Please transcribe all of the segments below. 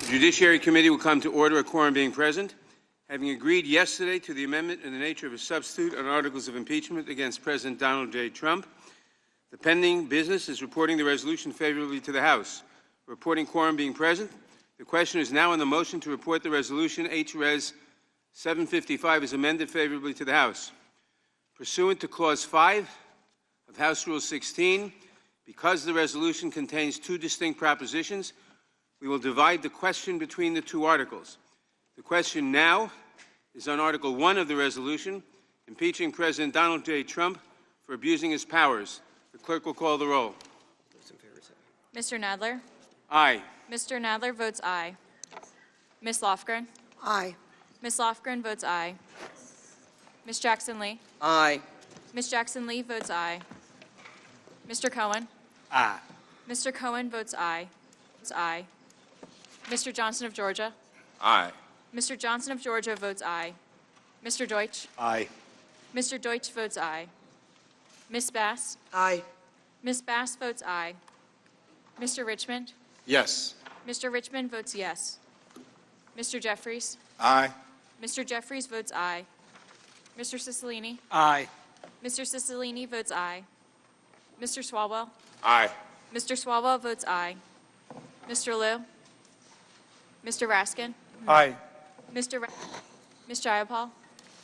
Judiciary Committee will come to order, a quorum being present. Having agreed yesterday to the amendment in the nature of a substitute on articles of impeachment against President Donald J. Trump, the pending business is reporting the resolution favorably to the House. Reporting quorum being present, the question is now on the motion to report the resolution H-Res 755 is amended favorably to the House. Pursuant to Clause 5 of House Rule 16, because the resolution contains two distinct propositions, we will divide the question between the two articles. The question now is on Article 1 of the resolution, impeaching President Donald J. Trump for abusing his powers. The clerk will call the roll. Mr. Nadler? Aye. Mr. Nadler votes aye. Ms. Lofgren? Aye. Ms. Lofgren votes aye. Ms. Jackson-Lee? Aye. Ms. Jackson-Lee votes aye. Mr. Cohen? Aye. Mr. Cohen votes aye. Votes aye. Mr. Johnson of Georgia? Aye. Mr. Johnson of Georgia votes aye. Mr. Deutsch? Aye. Mr. Deutsch votes aye. Ms. Bass? Aye. Ms. Bass votes aye. Mr. Richmond? Yes. Mr. Richmond votes yes. Mr. Jeffries? Aye. Mr. Jeffries votes aye. Mr. Cicilline? Aye. Mr. Cicilline votes aye. Mr. Swalwell? Aye. Mr. Swalwell votes aye. Mr. Liu? Mr. Raskin? Aye. Ms. Jayapal?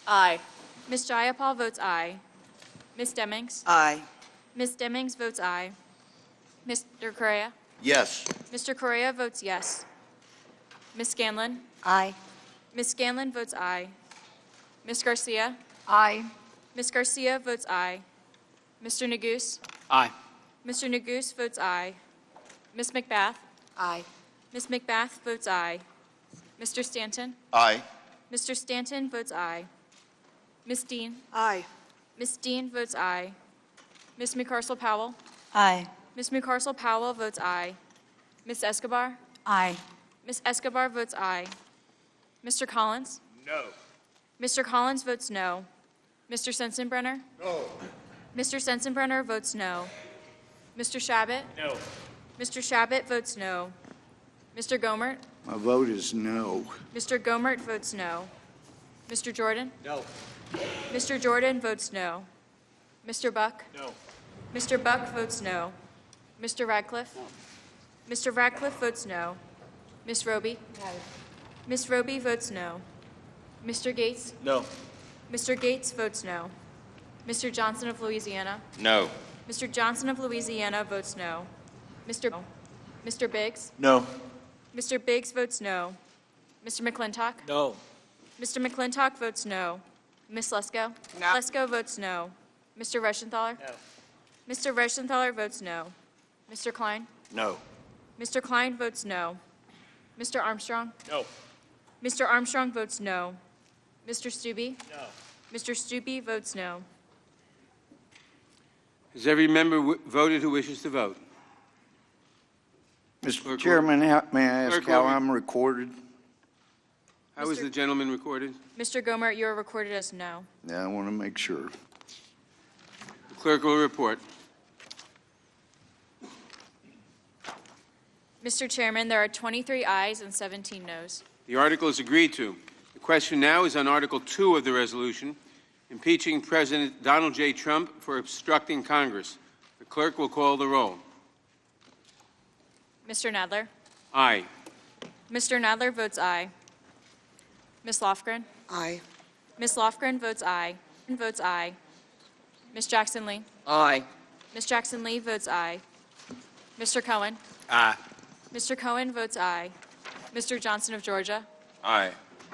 Aye. Ms. Jayapal votes aye. Ms. Demings? Aye. Ms. Demings votes aye. Mr. Correa? Yes. Mr. Correa votes yes. Ms. Scanlon? Aye. Ms. Scanlon votes aye. Ms. Garcia? Aye. Ms. Garcia votes aye. Mr. Neguse? Aye. Mr. Neguse votes aye. Ms. McBath? Aye. Ms. McBath votes aye. Mr. Stanton? Aye. Mr. Stanton votes aye. Ms. Dean? Aye. Ms. Dean votes aye. Ms. McCarcel-Powell? Aye. Ms. McCarcel-Powell votes aye. Ms. Escobar? Aye. Ms. Escobar votes aye. Mr. Collins? No. Mr. Collins votes no. Mr. Sensenbrenner? No. Mr. Sensenbrenner votes no. Mr. Shabbat? No. Mr. Shabbat votes no. Mr. Gomert? My vote is no. Mr. Gomert votes no. Mr. Jordan? No. Mr. Jordan votes no. Mr. Buck? No. Mr. Buck votes no. Mr. Radcliffe? Mr. Radcliffe votes no. Ms. Roby? No. Ms. Roby votes no. Mr. Gates? No. Mr. Gates votes no. Mr. Johnson of Louisiana? No. Mr. Johnson of Louisiana votes no. Mr. Biggs? No. Mr. Biggs votes no. Mr. McClintock? No. Mr. McClintock votes no. Ms. Lesko? No. Lesko votes no. Mr. Reschenthaler? No. Mr. Reschenthaler votes no. Mr. Klein? No. Mr. Klein votes no. Mr. Armstrong? No. Mr. Armstrong votes no. Mr. Stubbe? No. Mr. Stubbe votes no. Has every member voted who wishes to vote? Mr. Clerk, Chairman, may I ask Clerk, how will- I'm recorded? How is Mr. the gentleman recorded? Mr. Gomert, you are recorded as no. Yeah, I want to make sure. The clerk will report. Mr. Chairman, there are 23 ayes and 17 noes. The article is agreed to. The question now is on Article 2 of the resolution, impeaching President Donald J. Trump for obstructing Congress. The clerk will call the roll. Mr. Nadler? Aye. Mr. Nadler votes aye. Ms. Lofgren? Aye. Ms. Lofgren votes aye. Votes aye. Ms. Jackson-Lee? Aye. Ms. Jackson-Lee votes aye. Mr. Cohen? Aye. Mr. Cohen votes aye. Mr. Johnson of Georgia? Aye.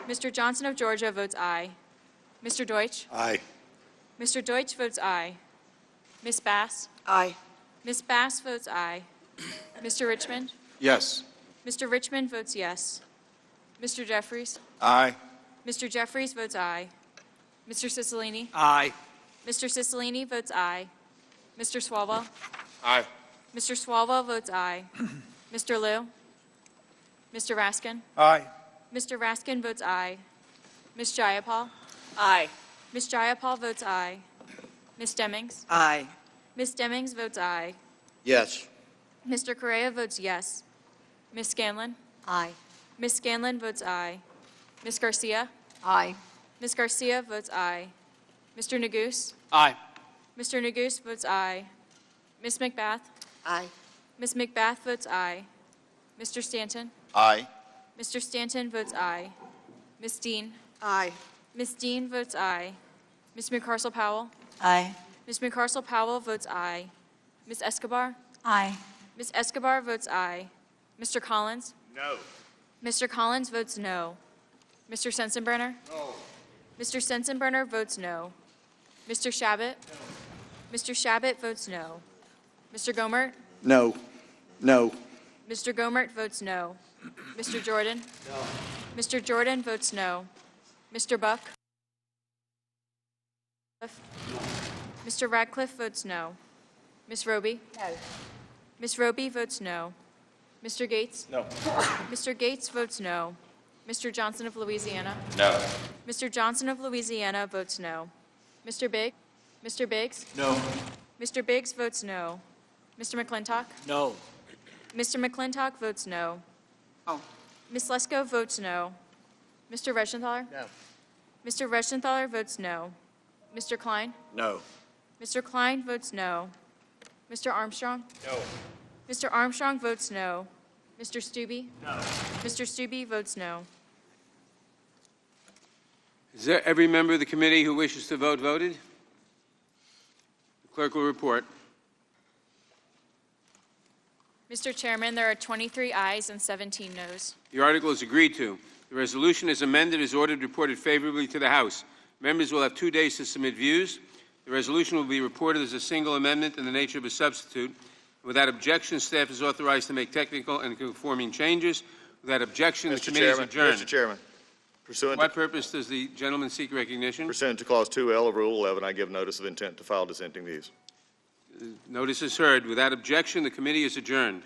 Mr. Johnson of Georgia votes aye. Mr. Deutsch? Aye. Mr. Deutsch votes aye. Ms. Bass? Aye. Ms. Bass votes aye. Mr. Richmond? Yes. Mr. Richmond votes yes. Mr. Jeffries? Aye. Mr. Jeffries votes aye. Mr. Cicilline? Aye. Mr. Cicilline votes aye. Mr. Swalwell? Aye. Mr. Swalwell votes aye. Mr. Liu? Mr. Raskin? Aye. Mr. Raskin votes aye. Ms. Jayapal? Aye. Ms. Jayapal votes aye. Ms. Demings? Aye. Ms. Demings votes aye. Yes. Mr. Correa votes yes. Ms. Scanlon? Aye. Ms. Scanlon votes aye. Ms. Garcia? Aye. Ms. Garcia votes aye. Mr. Neguse? Aye. Mr. Neguse votes aye. Ms. McBath? Aye. Ms. McBath votes aye. Mr. Stanton? Aye. Mr. Stanton votes aye. Ms. Dean? Aye. Ms. Dean votes aye. Ms. McCarcel-Powell? Aye. Ms. McCarcel-Powell votes aye. Ms. Escobar? Aye. Ms. Escobar votes aye. Mr. Collins? No. Mr. Collins votes no. Mr. Sensenbrenner? No. Mr. Sensenbrenner votes no. Mr. Shabbat? Mr. Shabbat votes no. Mr. Gomert? No. No. Mr. Gomert votes no. Mr. Jordan? No. Mr. Jordan votes no. Mr. Buck? Mr. Radcliffe votes no. Ms. Roby? No. Ms. Roby votes no. Mr. Gates? No. Mr. Gates votes no. Mr. Johnson of Louisiana? No. Mr. Johnson of Louisiana votes no. Mr. Biggs? Mr. Biggs? No. Mr. Biggs votes no. Mr. McClintock? No. Mr. McClintock votes no. Oh. Ms. Lesko votes no. Mr. Reschenthaler? No. Mr. Reschenthaler votes no. Mr. Klein? No. Mr. Klein votes no. Mr. Armstrong? No. Mr. Armstrong votes no. Mr. Stubbe? No. Mr. Stubbe votes no. Is there every member of the committee who wishes to vote voted? The clerk will report. Mr. Chairman, there are 23 ayes and 17 noes. The article is agreed to. The resolution as amended is ordered reported favorably to the House. Members will have 2 days to submit views. The resolution will be reported as a single amendment in the nature of a substitute. Without objection, staff is authorized to make technical and conforming changes. Without objection, the committee is adjourned. Mr. Chairman, For what purpose does the gentleman seek recognition? pursuant to Clause 2L of Rule 11, I give notice of intent to file dissenting views. Notice is heard. Without objection, the committee is adjourned.